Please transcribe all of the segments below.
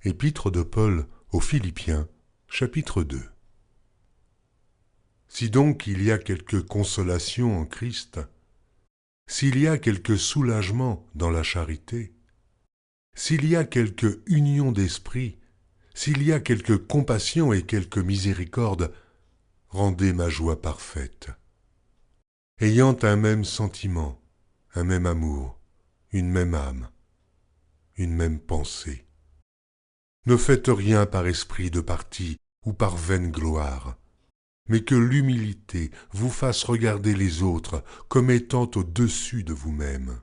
Épître de Paul aux Philippiens, chapitre 2. Si donc il y a quelque consolation en Christ, s'il y a quelque soulagement dans la charité, s'il y a quelque union d'esprit, s'il y a quelque compassion et quelque miséricorde, rendez ma joie parfaite. Ayant un même sentiment, un même amour, une même âme, une même pensée. Ne faites rien par esprit de parti ou par vaine gloire, mais que l'humilité vous fasse regarder les autres comme étant au-dessus de vous-même.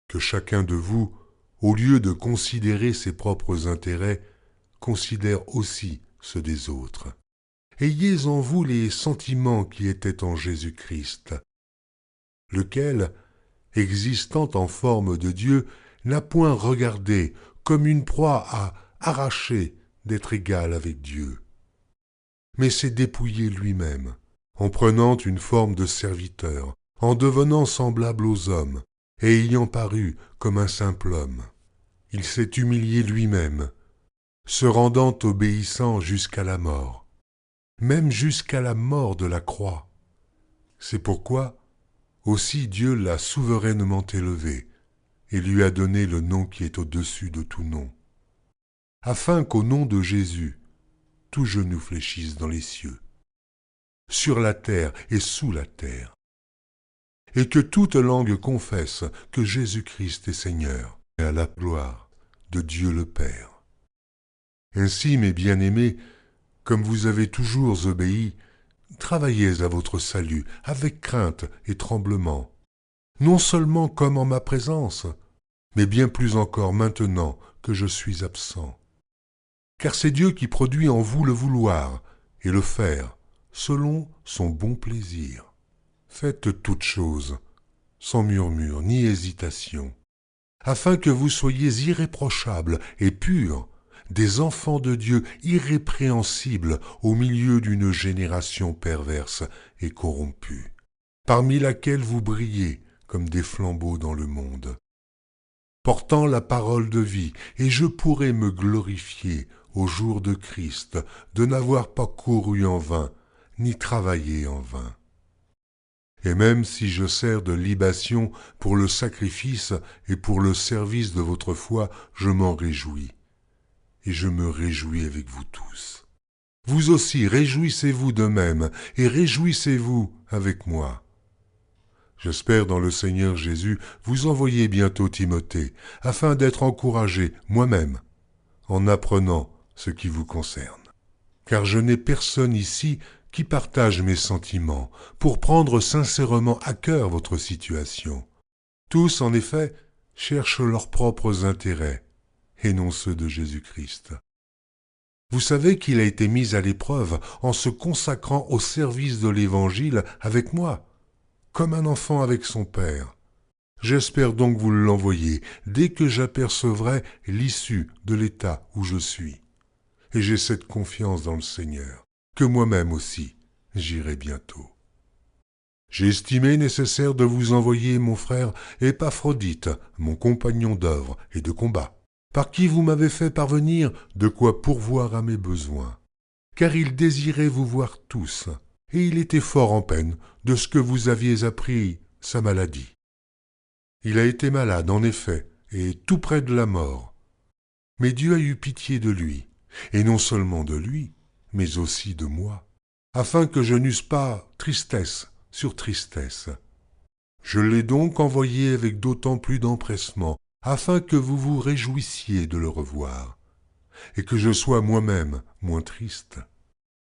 Que chacun de vous, au lieu de considérer ses propres intérêts, considère aussi ceux des autres. Ayez en vous les sentiments qui étaient en Jésus-Christ, lequel, existant en forme de Dieu, n'a point regardé comme une proie à arracher d'être égal avec Dieu, mais s'est dépouillé lui-même, en prenant une forme de serviteur, en devenant semblable aux hommes, et ayant paru comme un simple homme. Il s'est humilié lui-même, se rendant obéissant jusqu'à la mort, même jusqu'à la mort de la croix. C'est pourquoi aussi Dieu l'a souverainement élevé, et lui a donné le nom qui est au-dessus de tout nom, afin qu'au nom de Jésus, tout genou fléchisse dans les cieux, sur la terre et sous la terre, et que toute langue confesse que Jésus-Christ est Seigneur, et à la gloire de Dieu le Père. Ainsi, mes bien-aimés, comme vous avez toujours obéi, travaillez à votre salut avec crainte et tremblement, non seulement comme en ma présence, mais bien plus encore maintenant que je suis absent. Car c'est Dieu qui produit en vous le vouloir et le faire, selon son bon plaisir. Faites toutes choses, sans murmure ni hésitation, afin que vous soyez irréprochables et purs, des enfants de Dieu irrépréhensibles au milieu d'une génération perverse et corrompue, parmi laquelle vous brillez comme des flambeaux dans le monde, portant la parole de vie, et je pourrai me glorifier au jour de Christ de n'avoir pas couru en vain, ni travaillé en vain. Et même si je sers de libation pour le sacrifice et pour le service de votre foi, je m'en réjouis. Et je me réjouis avec vous tous. Vous aussi, réjouissez-vous de même, et réjouissez-vous avec moi. J'espère dans le Seigneur Jésus vous envoyer bientôt Timothée, afin d'être encouragé moi-même, en apprenant ce qui vous concerne. Car je n'ai personne ici qui partage mes sentiments, pour prendre sincèrement à cœur votre situation. Tous, en effet, cherchent leurs propres intérêts, et non ceux de Jésus-Christ. Vous savez qu'il a été mis à l'épreuve en se consacrant au service de l'Évangile avec moi, comme un enfant avec son père. J'espère donc vous l'envoyer dès que j'apercevrai l'issue de l'état où je suis. Et j'ai cette confiance dans le Seigneur, que moi-même aussi j'irai bientôt. J'ai estimé nécessaire de vous envoyer mon frère Épaphrodite, mon compagnon d'œuvre et de combat, par qui vous m'avez fait parvenir de quoi pourvoir à mes besoins. Car il désirait vous voir tous, et il était fort en peine de ce que vous aviez appris sa maladie. Il a été malade, en effet, et tout près de la mort. Mais Dieu a eu pitié de lui, et non seulement de lui, mais aussi de moi, afin que je n'eusse pas tristesse sur tristesse. Je l'ai donc envoyé avec d'autant plus d'empressement, afin que vous vous réjouissiez de le revoir, et que je sois moi-même moins triste.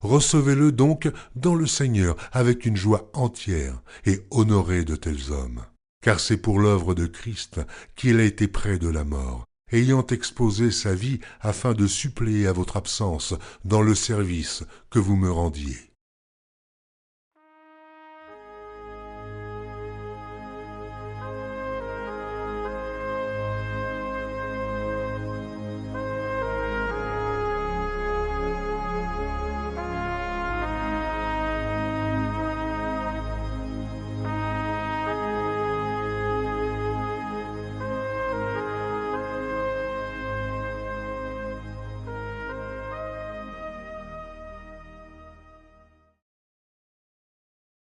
Recevez-le donc dans le Seigneur avec une joie entière, et honorez de tels hommes, car c'est pour l'œuvre de Christ qu'il a été près de la mort, ayant exposé sa vie afin de suppléer à votre absence dans le service que vous me rendiez.